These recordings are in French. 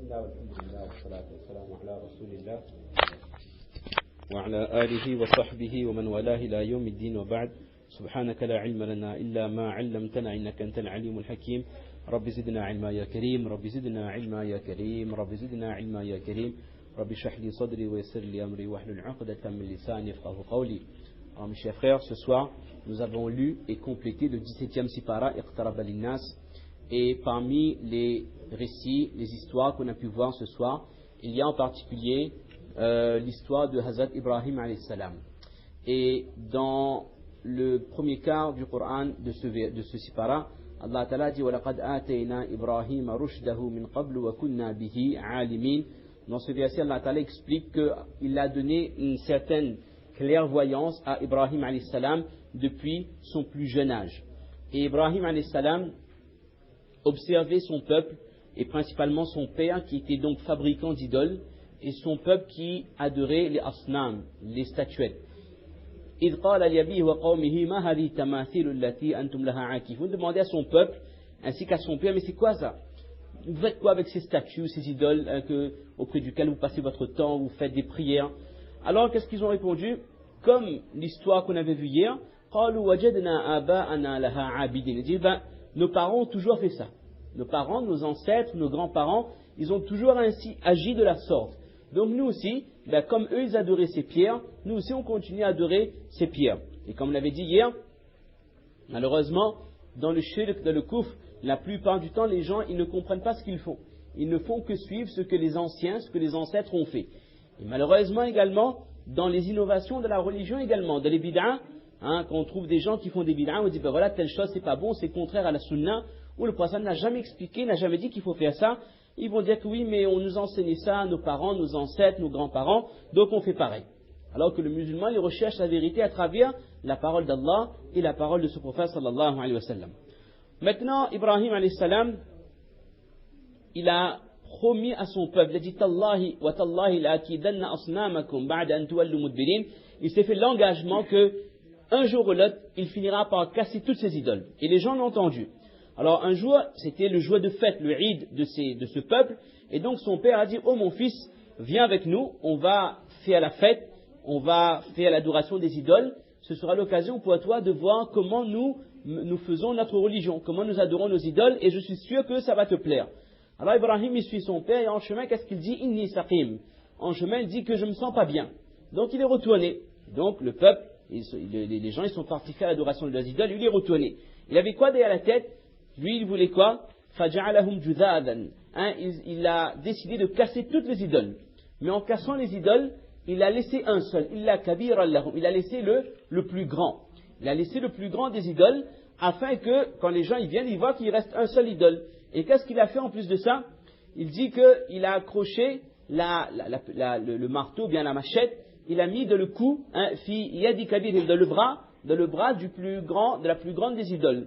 الله والحمد لله والصلاة والسلام على رسول الله وعلى آله وصحبه ومن والاه إلى يوم الدين وبعد. سبحانك لا علم لنا إلا ما علمتنا إنك أنت العليم الحكيم. رب زدنا علما يا كريم، رب زدنا علما يا كريم، رب زدنا علما يا كريم، رب اشرح لي صدري ويسر لي أمري واحلل عقدة من لساني يفقهوا قولي. Alors mes chers frères, ce soir nous avons lu et complété le 17e Sipara Iqtaraba Linnas, et parmi les récits, les histoires qu'on a pu voir ce soir, il y a en particulier l'histoire de Hazrat Ibrahim alayhi salam. Et dans le premier quart du Coran de ce Sipara, Allah Ta'ala dit وَلَقَدْ آتَيْنَا إِبْرَاهِيمَ رُشْدَهُ مِنْ قَبْلُ وَكُنَّا بِهِ عَالِمِينَ. Dans ce verset, Allah Ta'ala explique qu'il a donné une certaine clairvoyance à Ibrahim alayhi salam depuis son plus jeune âge. Et Ibrahim alayhi salam observait son peuple, et principalement son père qui était donc fabricant d'idoles, et son peuple qui adorait les asnam, les statuettes. إذ قال لأبيه وقومه ما هذه التماثيل التي أنتم لها عاكفون. Demandait à son peuple ainsi qu'à son père, mais c'est quoi ça? Vous faites quoi avec ces statues, ces idoles auprès duquel vous passez votre temps, vous faites des prières? Alors qu'est-ce qu'ils ont répondu? Comme l'histoire qu'on avait vue hier, قالوا وجدنا آباءنا لها عابدين. Ils disent, nos parents ont toujours fait ça. Nos parents, nos ancêtres, nos grands-parents, ils ont toujours ainsi agi de la sorte. Donc nous aussi, comme eux ils adoraient ces pierres, nous aussi on continue à adorer ces pierres. Et comme on l'avait dit hier, malheureusement, dans le shirk, dans le kufr, la plupart du temps les gens ils ne comprennent pas ce qu'ils font. Ils ne font que suivre ce que les anciens, ce que les ancêtres ont fait. Et malheureusement également, dans les innovations de la religion également, dans les bid'ah, quand on trouve des gens qui font des bid'ah, on dit voilà telle chose c'est pas bon, c'est contraire à la sunna, ou le prophète n'a jamais expliqué, n'a jamais dit qu'il faut faire ça. Ils vont dire que oui, mais on nous enseignait ça, nos parents, nos ancêtres, nos grands-parents, donc on fait pareil. Alors que le musulman, il recherche la vérité à travers la parole d'Allah et la parole de ce prophète sallallahu alayhi wa sallam. Maintenant, Ibrahim alayhi salam, il a promis à son peuple, il a dit Tallahi wa tallahi la akidanna asnamakum ba'da an tuwallu mudbirin. Il s'est fait l'engagement que un jour ou l'autre, il finira par casser toutes ses idoles. Et les gens l'ont entendu. Alors un jour, c'était le jour de fête, le Eid de ce peuple, et donc son père a dit, oh mon fils, viens avec nous, on va faire la fête, on va faire l'adoration des idoles, ce sera l'occasion pour toi de voir comment nous faisons notre religion, comment nous adorons nos idoles, et je suis sûr que ça va te plaire. Alors Ibrahim, il suit son père, et en chemin, qu'est-ce qu'il dit? Inni saqim. En chemin, il dit que je ne me sens pas bien. Donc il est retourné. Donc le peuple, les gens, ils sont partis faire l'adoration de leurs idoles, lui il est retourné. Il avait quoi derrière la tête? Lui, il voulait quoi? فَجَعَلَهُمْ جُذَاذًا. Il a décidé de casser toutes les idoles. Mais en cassant les idoles, il a laissé un seul. إِلَّا كَبِيرًا لَهُمْ. Il a laissé le plus grand. Il a laissé le plus grand des idoles, afin que, quand les gens ils viennent, ils voient qu'il reste un seul idole. Et qu'est-ce qu'il a fait en plus de ça? Il dit qu'il a accroché le marteau, bien la machette, il a mis dans le cou, fi yadi kabir, dans le bras du plus grand, de la plus grande des idoles,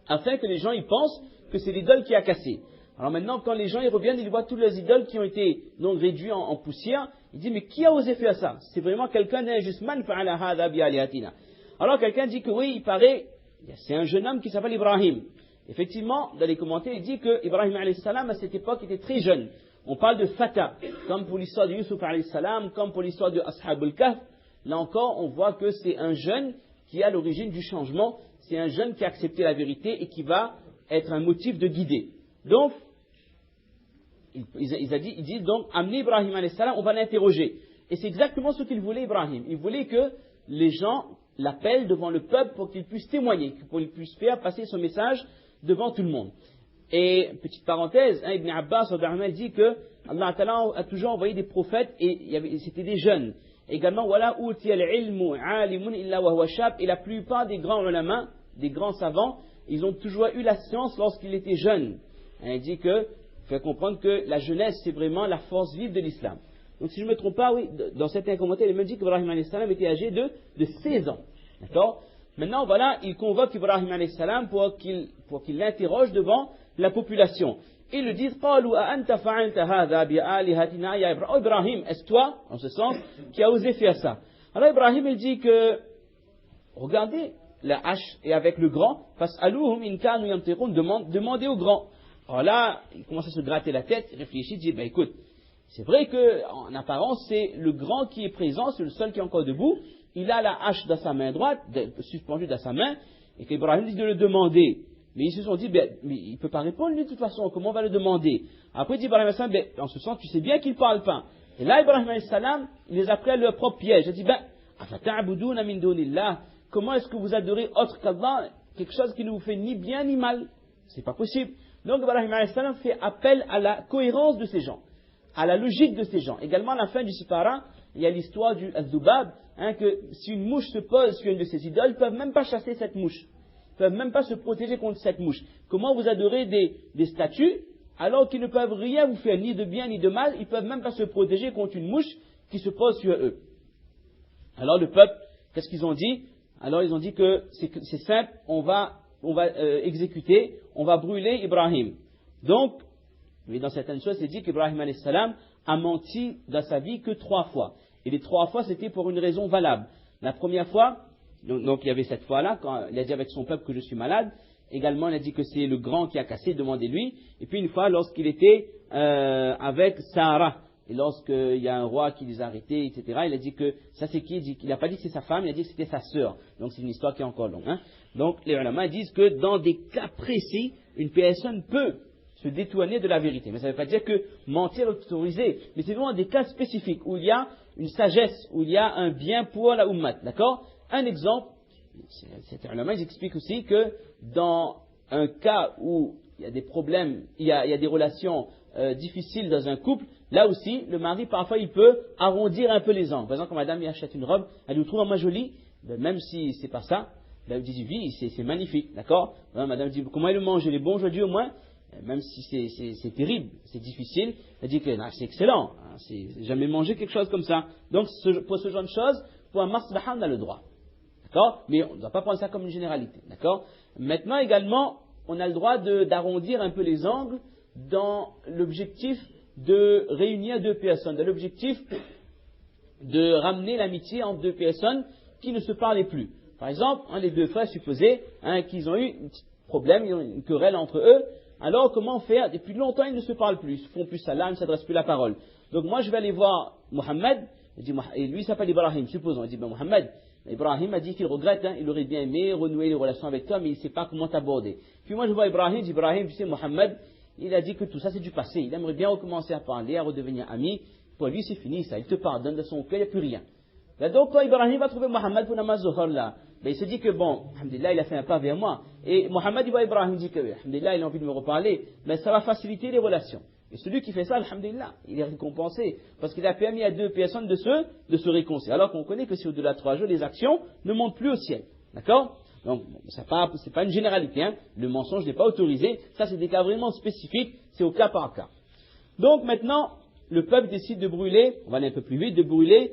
afin que les gens ils pensent que c'est l'idole qui a cassé. Alors maintenant, quand les gens ils reviennent, ils voient toutes les idoles qui ont été donc réduites en poussière, ils disent mais qui a osé faire ça? C'est vraiment quelqu'un d'injuste. Man fa'ala hadha bi alihatina. Alors quelqu'un dit que oui, il paraît, c'est un jeune homme qui s'appelle Ibrahim. Effectivement, dans les commentaires, il dit que Ibrahim alayhi salam à cette époque était très jeune. On parle de Fata, comme pour l'histoire de Yusuf alayhi salam, comme pour l'histoire de Ashab al-Kahf. Là encore, on voit que c'est un jeune qui est à l'origine du changement. C'est un jeune qui a accepté la vérité et qui va être un motif de guider. Donc, ils disent donc, amenez Ibrahim alayhi salam, on va l'interroger. Et c'est exactement ce qu'il voulait Ibrahim. Il voulait que les gens l'appellent devant le peuple pour qu'il puisse témoigner, pour qu'il puisse faire passer son message devant tout le monde. Et, petite parenthèse, Ibn Abbas dit que Allah Ta'ala a toujours envoyé des prophètes et c'était des jeunes. Également, voilà et la plupart des grands ulama, des grands savants, ils ont toujours eu la science lorsqu'ils étaient jeunes. Il dit que, fait comprendre que la jeunesse, c'est vraiment la force vive de l'islam. Donc si je ne me trompe pas, oui, dans certains commentaires, il me dit qu'Ibrahim alayhi salam était âgé de 16 ans. D'accord? Maintenant, voilà, il convoque Ibrahim alayhi salam pour qu'il l'interroge devant la population. Ils lui disent, Ibrahim, est-ce toi, en ce sens, qui a osé faire ça? Alors Ibrahim, il dit que, regardez, la hache est avec le grand, demandez au grand. Alors là, il commence à se gratter la tête, il réfléchit, il dit, ben écoute, c'est vrai qu'en apparence, c'est le grand qui est présent, c'est le seul qui est encore debout, il a la hache dans sa main droite, suspendue dans sa main, et qu'Ibrahim dit de le demander. Mais ils se sont dit, ben, mais il ne peut pas répondre lui de toute façon, comment on va le demander? Après il dit Ibrahim salam, ben, en ce sens, tu sais bien qu'il ne parle pas. Et là, Ibrahim salam, il les a pris à leur propre piège. Il dit, ben, afata'buduna min dunillah, comment est-ce que vous adorez autre qu'Allah, quelque chose qui ne vous fait ni bien ni mal? C'est pas possible. Donc Ibrahim salam fait appel à la cohérence de ces gens, à la logique de ces gens. Également, à la fin du Sipara, il y a l'histoire du Al-Zubab, que si une mouche se pose sur une de ces idoles, ils ne peuvent même pas chasser cette mouche. Ils ne peuvent même pas se protéger contre cette mouche. Comment vous adorez des statues, alors qu'ils ne peuvent rien vous faire, ni de bien ni de mal, ils ne peuvent même pas se protéger contre une mouche qui se pose sur eux. Alors le peuple, qu'est-ce qu'ils ont dit? Alors ils ont dit que c'est simple, on va exécuter, on va brûler Ibrahim. Donc, mais dans certaines choses, c'est dit qu'Ibrahim a.s. a menti dans sa vie que 3 fois. Et les 3 fois, c'était pour une raison valable. La première fois, donc il y avait cette fois-là, quand il a dit avec son peuple que je suis malade. Également, il a dit que c'est le grand qui a cassé, demandez-lui. Et puis une fois, lorsqu'il était avec Sarah, et lorsqu'il y a un roi qui les a arrêtés, etc., il a dit que, ça c'est qui? Il n'a pas dit que c'est sa femme, il a dit que c'était sa sœur. Donc c'est une histoire qui est encore longue. Donc les ulama disent que dans des cas précis, une personne peut se détourner de la vérité. Mais ça ne veut pas dire que mentir est autorisé. Mais c'est vraiment des cas spécifiques où il y a une sagesse, où il y a un bien pour la ummat. D'accord? Un exemple, ces ulama, ils expliquent aussi que dans un cas où il y a des problèmes, il y a des relations difficiles dans un couple, là aussi, le mari, parfois, il peut arrondir un peu les angles. Par exemple, quand madame lui achète une robe, elle lui trouve moi jolie, ben, même si c'est pas ça, ben, elle dit, oui, c'est magnifique, d'accord? Madame dit, comment elle mange? Elle est bon aujourd'hui au moins? Même si c'est terrible, c'est difficile, elle dit que c'est excellent, c'est jamais mangé quelque chose comme ça. Donc, pour ce genre de choses, pour un maslaha, on a le droit. D'accord? Mais on ne doit pas prendre ça comme une généralité. D'accord? Maintenant, également, on a le droit d'arrondir un peu les angles dans l'objectif de réunir 2 personnes, dans l'objectif de ramener l'amitié entre 2 personnes qui ne se parlaient plus. Par exemple, les 2 frères supposés qu'ils ont eu un petit problème, ils ont une querelle entre eux. Alors, comment faire? Depuis longtemps, ils ne se parlent plus, ils ne font plus salam, ils ne s'adressent plus la parole. Donc, moi, je vais aller voir Mohammed, et lui, il s'appelle Ibrahim, supposons. Il dit, ben, Mohammed, Ibrahim a dit qu'il regrette, il aurait bien aimé renouer les relations avec toi, mais il ne sait pas comment t'aborder. Puis moi, je vois Ibrahim, je dis, Ibrahim, tu sais, Mohammed, il a dit que tout ça, c'est du passé. Il aimerait bien recommencer à parler, à redevenir ami. Pour lui, c'est fini, ça. Il te pardonne de son cœur, il n'y a plus rien. Là, donc, quand Ibrahim va trouver Mohammed pour Namaz Zuhur, là, ben, il se dit que bon, alhamdulillah, il a fait un pas vers moi. Et Mohammed, il voit Ibrahim, il dit que, alhamdulillah, il a envie de me reparler. Mais ça va faciliter les relations. Et celui qui fait ça, alhamdulillah, il est récompensé. Parce qu'il a permis à 2 personnes de se réconcilier. Alors qu'on connaît que si au-delà de 3 jours, les actions ne montent plus au ciel. D'accord? Donc, c'est pas une généralité, Le mensonge n'est pas autorisé. Ça, c'est des cas vraiment spécifiques. C'est au cas par cas. Donc, maintenant, le peuple décide de brûler, on va aller un peu plus vite, de brûler